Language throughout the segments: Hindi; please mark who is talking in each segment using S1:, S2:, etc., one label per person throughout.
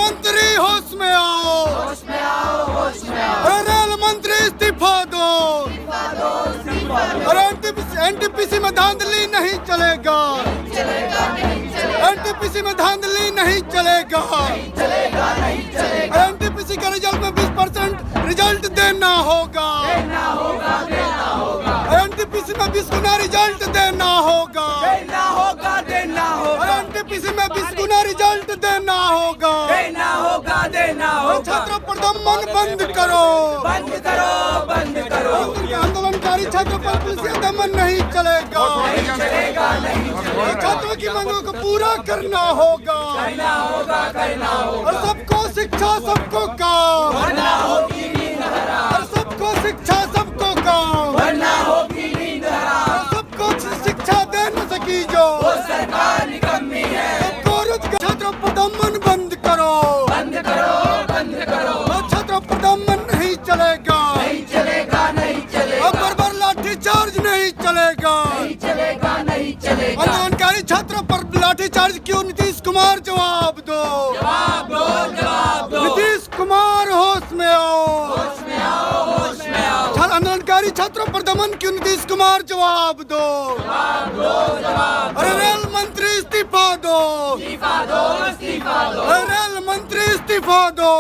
S1: मंत्री होश में आओ,
S2: होश में आओ, होश में आओ।
S1: रेल मंत्री इस्तीफा दो, और एनटीपीसी में धांधली नहीं चलेगा, एनटीपीसी में धांधली नहीं चलेगा, एनटीपीसी के रिजल्ट में 20% रिजल्ट देना होगा, एनटीपीसी में 20 गुना रिजल्ट देना होगा, एनटीपीसी में 20 गुना रिजल्ट देना होगा, छात्र प्रदमन बंद करो, आंदोलनकारी छात्रों पर पुलिस दमन नहीं चलेगा, छात्रों की मांगों को पूरा करना होगा, और सबको शिक्षा सबको काम, और सबको शिक्षा सबको काम, सबको शिक्षा दे न सकी जो सरकार निकम्मी है, सबको रोजगार। छात्रों पर दमन बंद करो, छात्रों पर दमन नहीं चलेगा, बर्बर लाठी चार्ज नहीं चलेगा, आंदोलनकारी छात्रों पर लाठी चार्ज क्यों? नीतीश कुमार जवाब दो, नीतीश कुमार होश में आओ, आंदोलनकारी छात्रों पर दमन क्यों? नीतीश कुमार जवाब दो, अरे रेल मंत्री इस्तीफा दो, रेल मंत्री इस्तीफा दो,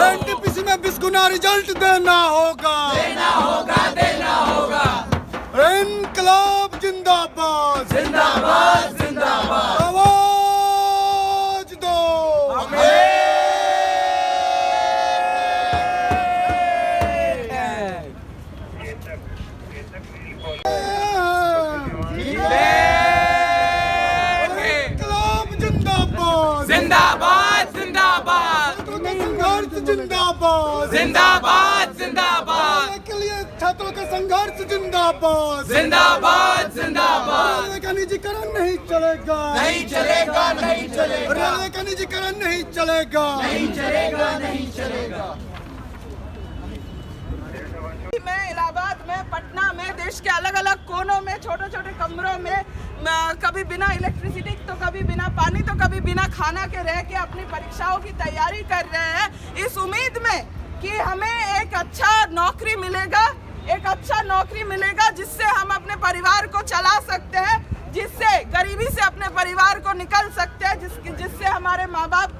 S1: एनटीपीसी में 20 गुना रिजल्ट देना होगा, इनकलाब जिंदाबाद, आवाज दो, जिंदाबाद के लिए छात्रों का संघर्ष जिंदाबाद, रेलवे का निजीकरण नहीं चलेगा, रेलवे का निजीकरण नहीं चलेगा।
S3: में इलाहाबाद में, पटना में, देश के अलग अलग कोनों में, छोटे छोटे कमरों में, कभी बिना इलेक्ट्रिसिटी तो कभी बिना पानी तो कभी बिना खाना के रह के अपनी परीक्षाओं की तैयारी कर रहे हैं, इस उम्मीद में कि हमें एक अच्छा नौकरी मिलेगा जिससे हम अपने परिवार को चला सकते हैं, जिससे गरीबी से अपने परिवार को निकल सकते हैं, जिससे हमारे माँ बाप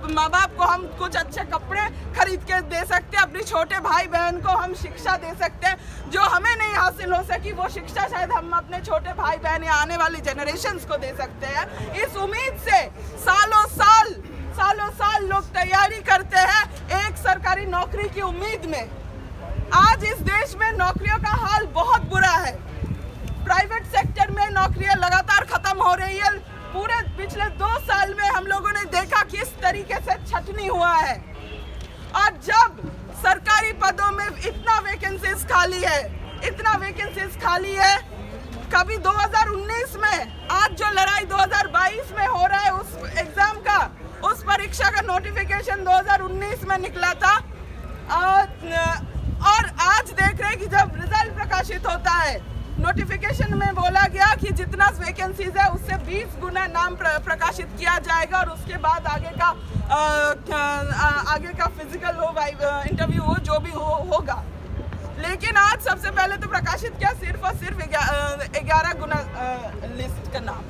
S3: को हम कुछ अच्छे कपड़े खरीद के दे सकते हैं, अपने छोटे भाई बहन को हम शिक्षा दे सकते हैं, जो हमें नहीं हासिल हो सकी वो शिक्षा शायद हम अपने छोटे भाई बहन या आने वाली जनरेशन्स को दे सकते हैं। इस उम्मीद से सालों साल लोग तैयारी करते हैं एक सरकारी नौकरी की उम्मीद में। आज इस देश में नौकरियों का हाल बहुत बुरा है, प्राइवेट सेक्टर में नौकरियां लगातार खत्म हो रही है। पूरे पिछले 2 साल में हम लोगों ने देखा किस तरीके से छटनी हुआ है, और जब सरकारी पदों में इतना वैकेंसीज खाली है, कभी 2019 में, आज जो लड़ाई 2022 में हो रहा है उस एग्जाम का, उस परीक्षा का नोटिफिकेशन 2019 में निकला था, और आज देख रहे हैं कि जब रिजल्ट प्रकाशित होता है, नोटिफिकेशन में बोला गया कि जितना वैकेंसीज है उससे 20 गुना नाम प्रकाशित किया जाएगा, और उसके बाद आगे का फिजिकल इंटरव्यू हो, जो भी होगा। लेकिन आज सबसे पहले तो प्रकाशित किया सिर्फ और सिर्फ 11 गुना लिस्ट का नाम।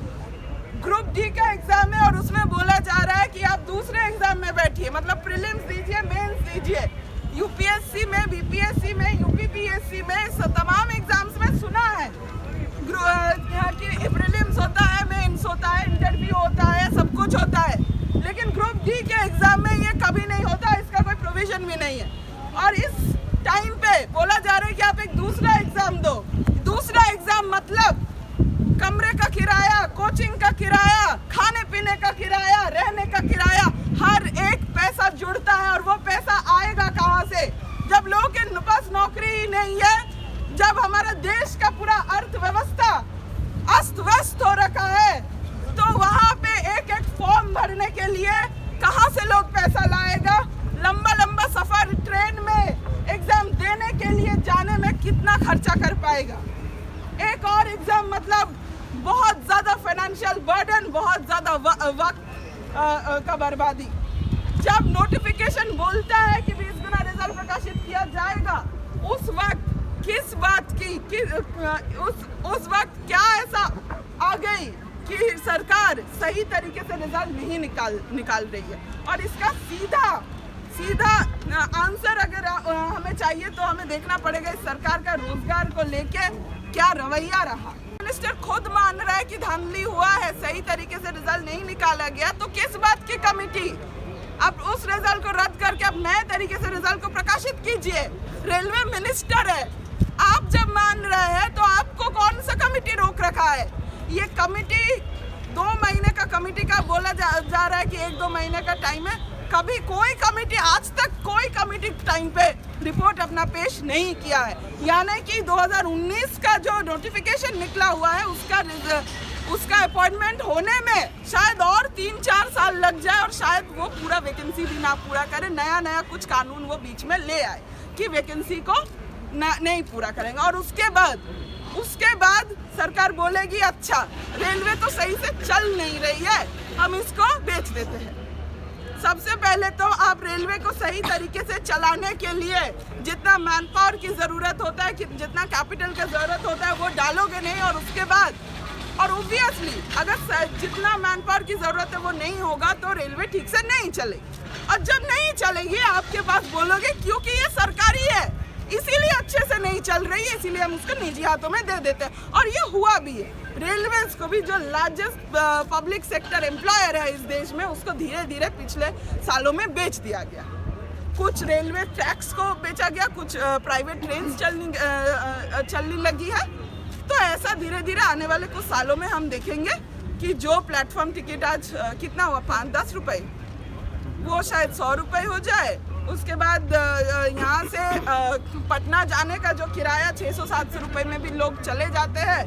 S3: ग्रुप डी का एग्जाम है और उसमें बोला जा रहा है कि आप दूसरे एग्जाम में बैठिए, मतलब प्रीलिम्स दीजिए, मेंस दीजिए। यूपीएससी में, बीपीएससी में, यूपीपीएससी में, तमाम एग्जाम्स में सुना है कि प्रीलिम्स होता है, मेंस होता है, इंटरव्यू होता है, सब कुछ होता है, लेकिन ग्रुप डी के एग्जाम में ये कभी नहीं होता, इसका कोई प्रोविजन भी नहीं है। और इस टाइम पे बोला जा रहा है कि आप एक दूसरा एग्जाम दो। दूसरा एग्जाम मतलब कमरे का किराया, कोचिंग का किराया, खाने पीने का किराया, रहने का किराया, हर एक पैसा जुड़ता है, और वो पैसा आएगा कहाँ से जब लोगों के पास नौकरी ही नहीं है, जब हमारा देश का पूरा अर्थव्यवस्था अस्त व्यस्त हो रखा है, तो वहाँ पे एक फॉर्म भरने के लिए कहाँ से लोग पैसा लाएगा? लंबा सफर ट्रेन में एग्जाम देने के लिए जाने में कितना खर्चा कर पाएगा? एक और एग्जाम मतलब बहुत ज़्यादा फाइनेंशियल बर्डन, बहुत ज़्यादा वक्त, का बर्बादी। जब नोटिफिकेशन बोलता है कि 20 गुना रिजल्ट प्रकाशित किया जाएगा, उस वक्त किस बात की उस वक्त क्या ऐसा आ गई कि सरकार सही तरीके से रिजल्ट नहीं निकाल रही है। और इसका सीधा आंसर अगर हमें चाहिए तो हमें देखना पड़ेगा इस सरकार का रोजगार को लेके क्या रवैया रहा। मिनिस्टर खुद मान रहा है कि धांधली हुआ है, सही तरीके से रिजल्ट नहीं निकाला गया, तो किस बात की कमेटी? अब उस रिजल्ट को रद्द करके अब नए तरीके से रिजल्ट को प्रकाशित कीजिए। रेलवे मिनिस्टर है, आप जब मान रहे हैं तो आपको कौन सा कमेटी रोक रखा है? ये कमेटी 2 महीने का कमेटी का बोला जा रहा है कि 1-2 महीने का टाइम है। कभी कोई कमेटी, आज तक कोई कमेटी टाइम पे रिपोर्ट अपना पेश नहीं किया है। यानी कि 2019 का जो नोटिफिकेशन निकला हुआ है उसका अपॉइंटमेंट होने में शायद और 3-4 साल लग जाए और शायद वो पूरा वैकेंसी भी ना पूरा करे। नया कुछ कानून वो बीच में ले आए कि वैकेंसी को नहीं पूरा करेंगे। और उसके बाद सरकार बोलेगी अच्छा रेलवे तो सही से चल नहीं रही है, हम इसको बेच देते हैं। सबसे पहले तो आप रेलवे को सही तरीके से चलाने के लिए जितना मैन पावर की ज़रूरत होता है, जितना कैपिटल की ज़रूरत होता है वो डालोगे नहीं। और उसके बाद ऑब्वियसली अगर जितना मैन पावर की ज़रूरत है वो नहीं होगा तो रेलवे ठीक से नहीं चलेगी। और जब नहीं चलेगी आपके पास बोलोगे क्योंकि ये सरकारी है इसीलिए अच्छे से नहीं चल रही है, इसीलिए हम उसको निजी हाथों में दे देते हैं। और ये हुआ भी है। रेलवेज को भी जो लार्जेस्ट पब्लिक सेक्टर एम्प्लॉयर है इस देश में, उसको धीरे धीरे पिछले सालों में बेच दिया गया। कुछ रेलवे ट्रैक्स को बेचा गया, कुछ प्राइवेट ट्रेन चलने लगी है। तो ऐसा धीरे धीरे आने वाले कुछ सालों में हम देखेंगे कि जो प्लेटफॉर्म टिकट आज कितना हुआ 5-10 रुपये, वो शायद 100 रुपये हो जाए। उसके बाद यहाँ से पटना जाने का जो किराया 600-700 रुपये में भी लोग चले जाते हैं,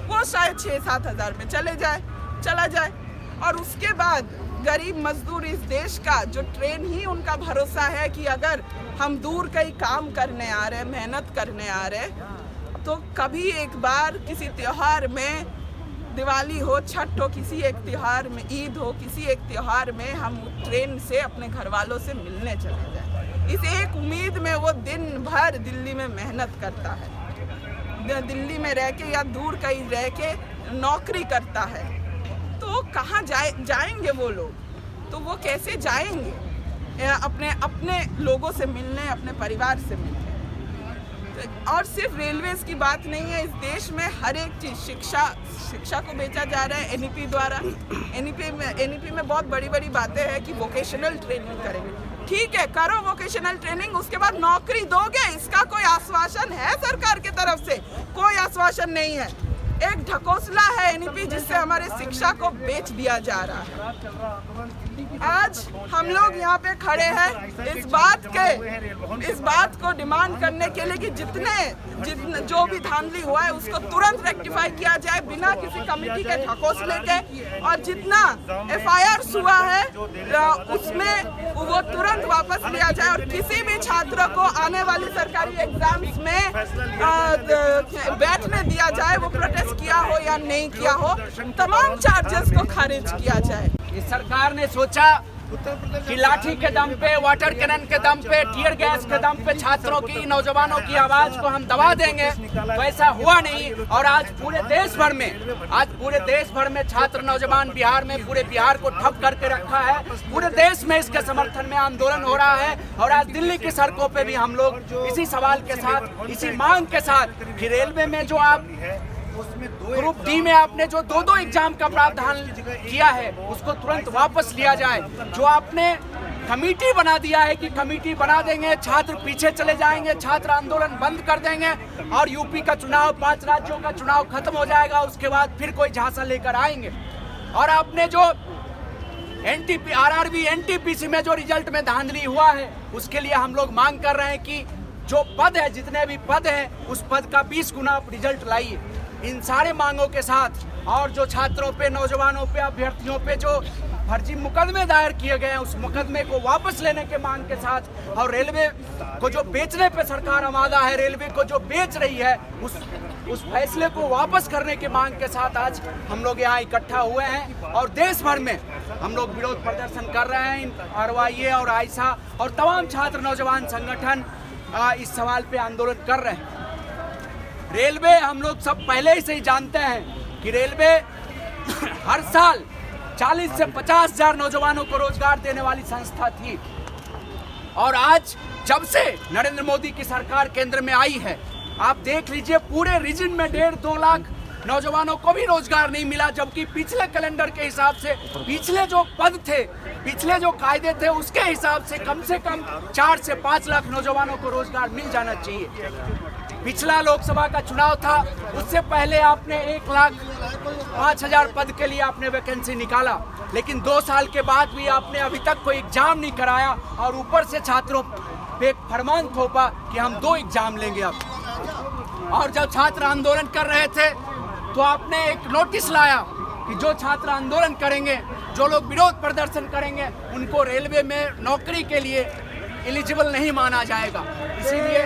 S3: वो शायद 6-7 हज़ार में चला जाए। और उसके बाद गरीब मजदूर इस देश का जो ट्रेन ही उनका भरोसा है कि अगर हम दूर कहीं काम करने आ रहे, मेहनत करने आ रहे, तो कभी एक बार किसी त्योहार में, दिवाली हो, छठ हो, किसी एक त्योहार में, ईद हो, किसी एक त्योहार में हम ट्रेन से अपने घर वालों से मिलने चले जाएं। इस एक उम्मीद में वो दिन भर दिल्ली में मेहनत करता है, दिल्ली में रह के या दूर कहीं रह के नौकरी करता है। तो कहाँ जाएंगे वो लोग? तो वो कैसे जाएंगे अपने लोगों से मिलने, अपने परिवार से मिलने? और सिर्फ रेलवेज की बात नहीं है, इस देश में हर एक चीज़, शिक्षा को बेचा जा रहा है एनईपी द्वारा। एनईपी में बहुत बड़ी बातें हैं कि वोकेशनल ट्रेनिंग करेंगे। ठीक है, करो वोकेशनल ट्रेनिंग, उसके बाद नौकरी दोगे, इसका कोई आश्वासन है सरकार की तरफ से? कोई आश्वासन नहीं है। एक ढकोसला है एनईपी जिससे हमारे शिक्षा को बेच दिया जा रहा है। आज हम लोग यहाँ पे खड़े हैं इस बात को डिमांड करने के लिए कि जितने जो भी धांधली हुआ है उसको तुरंत रेक्टिफाई किया जाए बिना किसी कमेटी के ढकोसले के। और जितना FIR हुआ है उसमें वो तुरंत वापस लिया जाए। और किसी भी छात्र को आने वाली सरकारी एग्जाम्स में बैठने दिया जाए, वो प्रोटेस्ट किया हो या नहीं किया हो, तमाम चार्जेस को खारिज किया जाए।
S4: इस सरकार ने सोचा कि लाठी के दम पे, वाटर कैनन के दम पे, टीयर गैस के दम पे छात्रों की, नौजवानों की आवाज को हम दबा देंगे। वैसा हुआ नहीं। और आज पूरे देश भर में छात्र, नौजवान बिहार में, पूरे बिहार को ठप करके रखा है। पूरे देश में इसके समर्थन में आंदोलन हो रहा है। और आज दिल्ली की सड़कों पे भी हम लोग इसी सवाल के साथ, इसी मांग के साथ कि रेलवे में जो आप ग्रुप डी में आपने जो 2 एग्जाम का प्रावधान किया है उसको तुरंत वापस लिया जाए। जो आपने कमेटी बना दिया है कि कमेटी बना देंगे, छात्र पीछे चले जाएंगे, छात्र आंदोलन बंद कर देंगे और यूपी का चुनाव, 5 राज्यों का चुनाव खत्म हो जाएगा, उसके बाद फिर कोई झांसा लेकर आएंगे। और आपने जो RRB NTPC में जो रिजल्ट में धांधली हुआ है उसके लिए हम लोग मांग कर रहे हैं कि जो पद है, जितने भी पद हैं, उस पद का 20 गुना आप रिजल्ट लाइए। इन सारे मांगों के साथ और जो छात्रों पे, नौजवानों पे, अभ्यर्थियों पे जो फर्जी मुकदमे दायर किए गए हैं उस मुकदमे को वापस लेने के मांग के साथ, और रेलवे को जो बेचने पे सरकार आमादा है, रेलवे को जो बेच रही है उस फैसले को वापस करने की मांग के साथ आज हम लोग यहाँ इकट्ठा हुए हैं। और देश भर में हम लोग विरोध प्रदर्शन कर रहे हैं। RYA और आयशा और तमाम छात्र नौजवान संगठन इस सवाल पे आंदोलन कर रहे हैं। रेलवे, हम लोग सब पहले ही से ही जानते हैं कि रेलवे हर साल 40 से 50 हजार नौजवानों को रोजगार देने वाली संस्था थी, और आज जब से नरेंद्र मोदी की सरकार केंद्र में आई है, आप देख लीजिए पूरे रीजन में 1.5-2 लाख नौजवानों को भी रोजगार नहीं मिला, जबकि पिछले कैलेंडर के हिसाब से पिछले जो पद थे, पिछले जो कायदे थे, उसके हिसाब से कम 4 से 5 लाख नौजवानों को रोजगार मिल जाना चाहिए। पिछला लोकसभा का चुनाव था, उससे पहले आपने 1,05,000 पद के लिए आपने वैकेंसी निकाला, लेकिन 2 साल के बाद भी आपने अभी तक कोई एग्जाम नहीं कराया, और ऊपर से छात्रों पे एक फरमान थोपा कि हम 2 एग्जाम लेंगे अब। और जब छात्र आंदोलन कर रहे थे तो आपने एक नोटिस लाया कि जो छात्र आंदोलन करेंगे, जो लोग विरोध प्रदर्शन करेंगे, उनको रेलवे में नौकरी के लिए एलिजिबल नहीं माना जाएगा। इसीलिए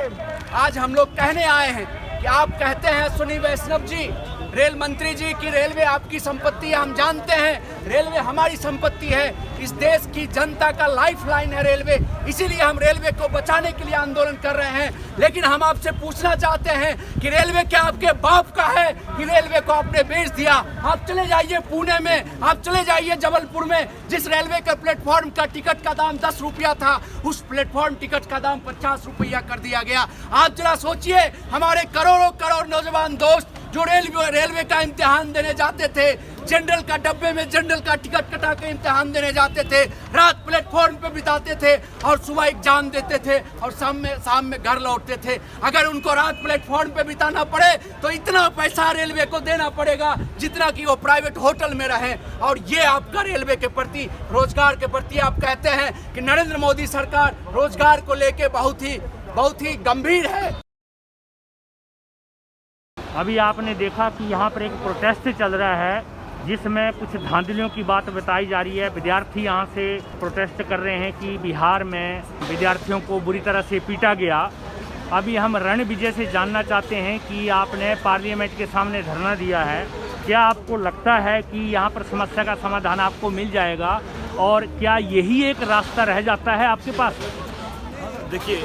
S4: आज हम लोग कहने आए हैं कि आप कहते हैं सुनी वैष्णव जी, रेल मंत्री जी, कि रेलवे आपकी संपत्ति है। हम जानते हैं रेलवे हमारी संपत्ति है, इस देश की जनता का लाइफलाइन है रेलवे, इसीलिए हम रेलवे को बचाने के लिए आंदोलन कर रहे हैं। लेकिन हम आपसे पूछना चाहते हैं कि रेलवे क्या आपके बाप का है कि रेलवे को आपने बेच दिया? आप चले जाइए पुणे में, आप चले जाइए जबलपुर में, जिस रेलवे के प्लेटफॉर्म का टिकट का दाम 10 रुपया था, उस प्लेटफॉर्म टिकट का दाम 50 रुपया कर दिया गया। आप जरा सोचिए, हमारे करोड़ नौजवान दोस्त जो रेलवे का इम्तिहान देने जाते थे, जनरल का डब्बे में जनरल का टिकट कटा के इम्तिहान देने जाते थे, रात प्लेटफॉर्म पे बिताते थे और सुबह एग्जाम देते थे और शाम में घर लौटते थे। अगर उनको रात प्लेटफॉर्म पे बिताना पड़े तो इतना पैसा रेलवे को देना पड़ेगा जितना कि वो प्राइवेट होटल में रहे। और ये आपका रेलवे के प्रति, रोजगार के प्रति आप कहते हैं कि नरेंद्र मोदी सरकार रोजगार को लेके बहुत ही गंभीर है।
S5: अभी आपने देखा कि यहाँ पर एक प्रोटेस्ट चल रहा है, जिसमें कुछ धांधलियों की बात बताई जा रही है। विद्यार्थी यहाँ से प्रोटेस्ट कर रहे हैं कि बिहार में विद्यार्थियों को बुरी तरह से पीटा गया। अभी हम रणविजय से जानना चाहते हैं कि आपने पार्लियामेंट के सामने धरना दिया है, क्या आपको लगता है कि यहाँ पर समस्या का समाधान आपको मिल जाएगा, और क्या यही एक रास्ता रह जाता है आपके पास?
S6: देखिए,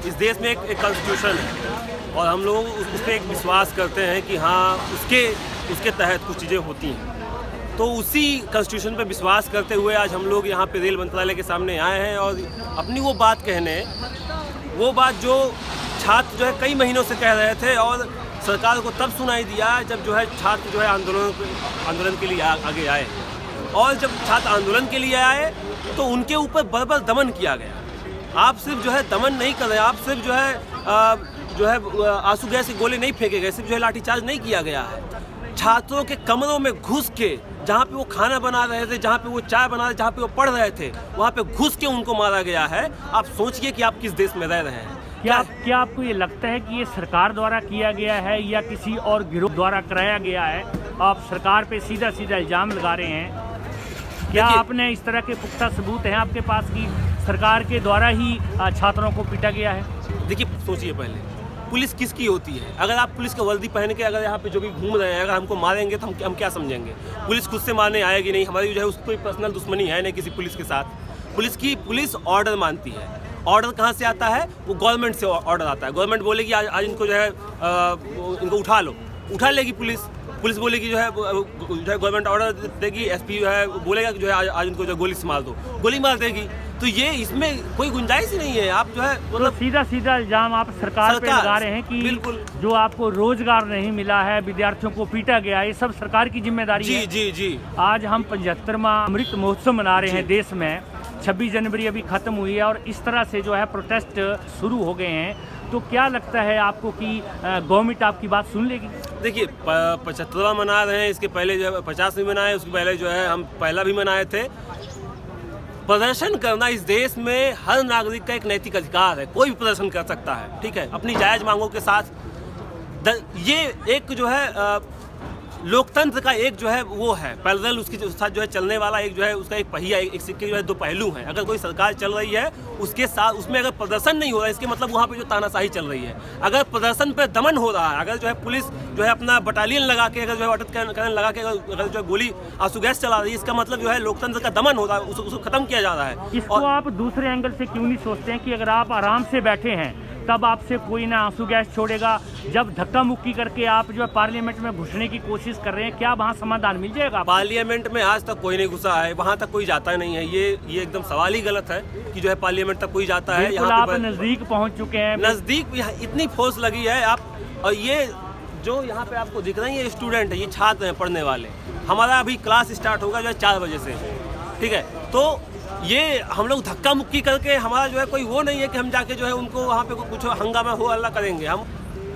S6: इस देश में एक कॉन्स्टिट्यूशन है और हम लोग उस पर एक विश्वास करते हैं कि हाँ उसके तहत कुछ चीज़ें होती हैं। तो उसी कॉन्स्टिट्यूशन पे विश्वास करते हुए आज हम लोग यहाँ पे रेल मंत्रालय के सामने आए हैं और अपनी वो बात कहने, वो बात जो छात्र जो है कई महीनों से कह रहे थे और सरकार को तब सुनाई दिया जब जो है छात्र जो है आंदोलन के लिए आगे आए। और जब छात्र आंदोलन के लिए आए तो उनके ऊपर बर्बर दमन किया गया। आप सिर्फ जो है दमन नहीं कर रहे, आप सिर्फ जो है आंसू गैस के गोले नहीं फेंके गए, सिर्फ जो है लाठीचार्ज नहीं किया गया है। छात्रों के कमरों में घुस के, जहाँ पे वो खाना बना रहे थे, जहाँ पे वो चाय बना रहे, जहाँ पे वो पढ़ रहे थे, वहाँ पे घुस के उनको मारा गया है। आप सोचिए कि आप किस देश में रह रहे हैं।
S5: क्या आपको ये लगता है कि ये सरकार द्वारा किया गया है या किसी और गिरोह द्वारा कराया गया है? आप सरकार पे सीधा इल्जाम लगा रहे हैं। क्या आपने इस तरह के पुख्ता सबूत हैं आपके पास कि सरकार के द्वारा ही छात्रों को पीटा गया है?
S6: देखिए, सोचिए पहले, पुलिस किसकी होती है? अगर आप पुलिस का वर्दी पहन के अगर यहाँ पे जो भी घूम रहे हैं, अगर हमको मारेंगे तो हम क्या समझेंगे? पुलिस खुद से मारने आएगी नहीं, हमारी जो है उसको कोई पर्सनल दुश्मनी है नहीं किसी पुलिस के साथ। पुलिस ऑर्डर मानती है। ऑर्डर कहाँ से आता है? वो गवर्नमेंट से ऑर्डर आता है। गवर्नमेंट बोलेगी आज इनको जो है इनको उठा लो, उठा लेगी पुलिस बोलेगी जो है गवर्नमेंट ऑर्डर देगी, एसपी जो है बोलेगा कि जो है आज इनको जो गोली से मार दो, गोली मार देगी। तो ये इसमें कोई गुंजाइश ही नहीं है। आप जो है मतलब
S5: सीधा इल्जाम आप सरकार पे लगा रहे हैं कि
S6: बिल्कुल
S5: जो आपको रोजगार नहीं मिला है, विद्यार्थियों को पीटा गया, ये सब सरकार की जिम्मेदारी है।
S6: जी। आज
S5: हम 75वां अमृत महोत्सव मना रहे हैं देश में। 26 जनवरी अभी खत्म हुई है और इस तरह से जो है प्रोटेस्ट शुरू हो गए हैं। तो क्या लगता है आपको कि गवर्नमेंट आपकी बात सुन लेगी?
S6: देखिए, 75वां मना रहे हैं, इसके पहले जो है 50 भी मनाए, उसके पहले जो है हम पहला भी मनाए थे। प्रदर्शन करना इस देश में हर नागरिक का एक नैतिक अधिकार है, कोई भी प्रदर्शन कर सकता है, ठीक है, अपनी जायज़ मांगों के साथ। ये एक जो है लोकतंत्र का एक जो है वो है पैरेलल, उसके साथ जो है चलने वाला एक जो है उसका एक पहिया, एक सिक्के जो है दो पहलू हैं। अगर कोई सरकार चल रही है उसके साथ उसमें अगर प्रदर्शन नहीं हो रहा है, इसके मतलब वहाँ पे जो तानाशाही चल रही है। अगर प्रदर्शन पे दमन हो रहा है, अगर जो है पुलिस जो है अपना बटालियन लगा के अगर जो है वाटर लगा के अगर जो है गोली आंसू गैस चला रही है, इसका मतलब जो है लोकतंत्र का दमन हो रहा है, उसको खत्म किया जा रहा है।
S5: इसको आप दूसरे एंगल से क्यों नहीं सोचते हैं कि अगर आप आराम से बैठे हैं तब आपसे कोई ना आंसू गैस छोड़ेगा, जब धक्का मुक्की करके आप जो है पार्लियामेंट में घुसने की कोशिश कर रहे हैं, क्या वहाँ समाधान मिल जाएगा?
S6: पार्लियामेंट में आज तक कोई नहीं घुसा है, वहाँ तक कोई जाता नहीं है। ये एकदम सवाल ही गलत है कि जो है पार्लियामेंट तक कोई जाता है।
S5: यहाँ आप नजदीक पहुँच चुके हैं,
S6: नजदीक इतनी फोर्स लगी है आप, और ये जो यहाँ पे आपको दिख रहे हैं ये स्टूडेंट है, ये छात्र हैं पढ़ने वाले। हमारा अभी क्लास स्टार्ट होगा जो है 4 बजे से, ठीक है। तो ये हम लोग धक्का मुक्की करके हमारा जो है कोई वो नहीं है कि हम जाके जो है उनको वहाँ पे कुछ हंगामा हो अल्लाह करेंगे। हम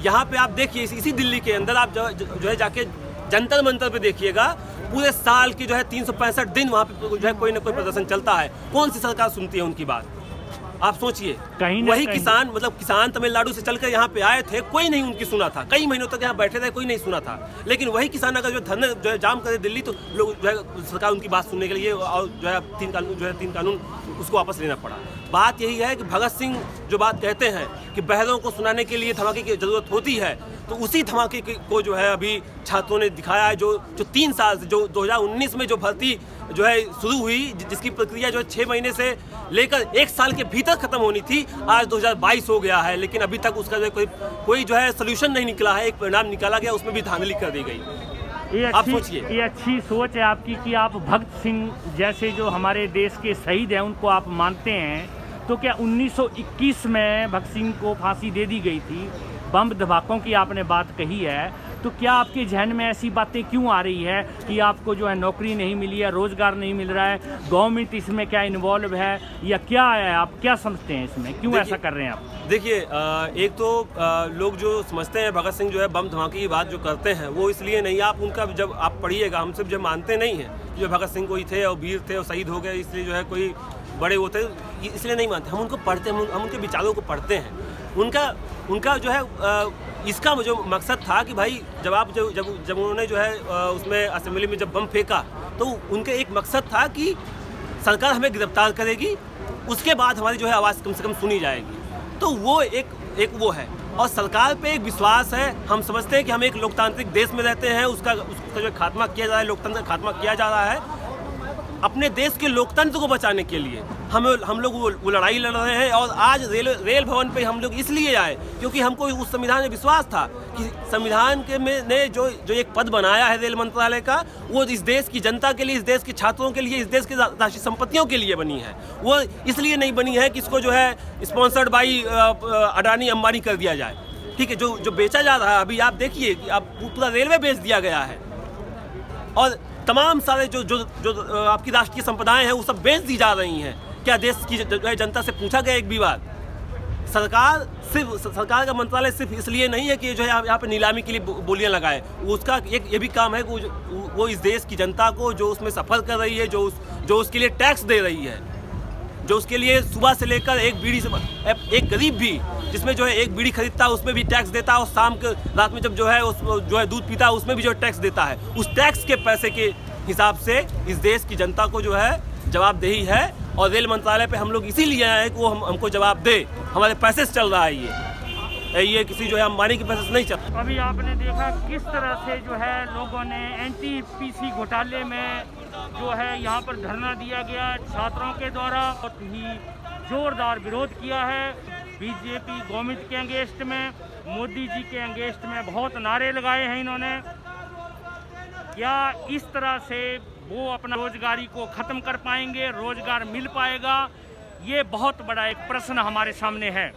S6: यहाँ पे आप देखिए इसी दिल्ली के अंदर आप जो है जाके जंतर मंतर पे देखिएगा, पूरे साल की जो है 365 दिन वहाँ पे जो है कोई ना कोई प्रदर्शन चलता है। कौन सी सरकार सुनती है उनकी बात? आप सोचिए, वही किसान मतलब किसान तमिलनाडु से चलकर यहाँ पे आए थे, कोई नहीं उनकी सुना था। कई महीनों तक यहाँ बैठे थे, कोई नहीं सुना था। लेकिन वही किसान अगर जो धरना जो है जाम करे दिल्ली, तो लोग जो है सरकार उनकी बात सुनने के लिए और जो है 3 कानून उसको वापस लेना पड़ा। बात यही है कि भगत सिंह जो बात कहते हैं कि बहरों को सुनाने के लिए धमाके की जरूरत होती है, तो उसी धमाके को जो है अभी छात्रों ने दिखाया है। जो 3 साल से जो 2019 में जो भर्ती जो है शुरू हुई, जिसकी प्रक्रिया जो है 6 महीने से लेकर 1 साल के भीतर खत्म होनी थी, आज 2022 हो गया है, लेकिन अभी तक उसका जो कोई जो है सोल्यूशन नहीं निकला है। एक परिणाम निकाला गया, उसमें भी धांधली कर दी गई। आप सोचिए,
S5: ये अच्छी सोच है आपकी कि आप भगत सिंह जैसे जो हमारे देश के शहीद हैं उनको आप मानते हैं। तो क्या 1921 में भगत सिंह को फांसी दे दी गई थी? बम धमाकों की आपने बात कही है, तो क्या आपके जहन में ऐसी बातें क्यों आ रही है कि आपको जो है नौकरी नहीं मिली है, रोजगार नहीं मिल रहा है, गवर्नमेंट इसमें क्या इन्वॉल्व है या क्या है? आप क्या समझते हैं इसमें, क्यों ऐसा कर रहे हैं आप?
S6: देखिए, एक तो लोग जो समझते हैं भगत सिंह जो है बम धमाके की बात जो करते हैं, वो इसलिए नहीं, आप उनका जब आप पढ़िएगा, हम सब जब मानते नहीं हैं जो भगत सिंह कोई थे और वीर थे और शहीद हो गए, इसलिए जो है कोई बड़े वो थे, इसलिए नहीं मानते। हम उनको पढ़ते हैं, हम उनके विचारों को पढ़ते हैं। उनका जो है इसका जो मकसद था कि भाई जब उन्होंने जो है उसमें असेंबली में जब बम फेंका, तो उनका एक मकसद था कि सरकार हमें गिरफ्तार करेगी, उसके बाद हमारी जो है आवाज़ कम से कम सुनी जाएगी। तो वो एक वो है, और सरकार पे एक विश्वास है। हम समझते हैं कि हम एक लोकतांत्रिक देश में रहते हैं, उसका जो खात्मा किया जा रहा है, लोकतंत्र का खात्मा किया जा रहा है। अपने देश के लोकतंत्र को बचाने के लिए हम लोग वो लड़ाई लड़ रहे हैं। और आज रेल भवन पे हम लोग इसलिए आए क्योंकि हमको उस संविधान में विश्वास था कि संविधान के ने जो एक पद बनाया है रेल मंत्रालय का, वो इस देश की जनता के लिए, इस देश के छात्रों के लिए, इस देश की राष्ट्रीय संपत्तियों के लिए बनी है। वो इसलिए नहीं बनी है कि इसको जो है स्पॉन्सर्ड बाई अडानी अंबानी कर दिया जाए, ठीक है। जो बेचा जा रहा है अभी आप देखिए कि अब पूरा रेलवे बेच दिया गया है, और तमाम सारे जो आपकी राष्ट्रीय संपदाएं हैं वो सब बेच दी जा रही हैं। क्या देश की जनता से पूछा गया एक भी बार? सरकार का मंत्रालय सिर्फ इसलिए नहीं है कि जो है यहाँ पे नीलामी के लिए बोलियां लगाए, उसका एक ये भी काम है कि वो इस देश की जनता को जो उसमें सफ़र कर रही है, जो उसके लिए टैक्स दे रही है, जो उसके लिए सुबह से लेकर एक गरीब भी जिसमें जो है एक बीड़ी खरीदता है उसमें भी टैक्स देता है, और शाम के रात में जब जो है दूध पीता है उसमें भी जो टैक्स देता है। उस टैक्स के पैसे के हिसाब से इस देश की जनता को जो है जवाबदेही है, और रेल मंत्रालय पे हम लोग इसीलिए आए हैं कि वो हमको जवाब दे। हमारे पैसे से चल रहा है ये किसी जो है अंबानी के पैसे से नहीं चल।
S5: अभी आपने देखा किस तरह से जो है लोगों ने NTPC घोटाले में जो है यहाँ पर धरना दिया गया छात्रों के द्वारा, बहुत ही जोरदार विरोध किया है। बीजेपी गवर्नमेंट के अगेंस्ट में, मोदी जी के अगेंस्ट में बहुत नारे लगाए हैं इन्होंने। क्या इस तरह से वो अपना रोजगारी को ख़त्म कर पाएंगे, रोजगार मिल पाएगा? ये बहुत बड़ा एक प्रश्न हमारे सामने है।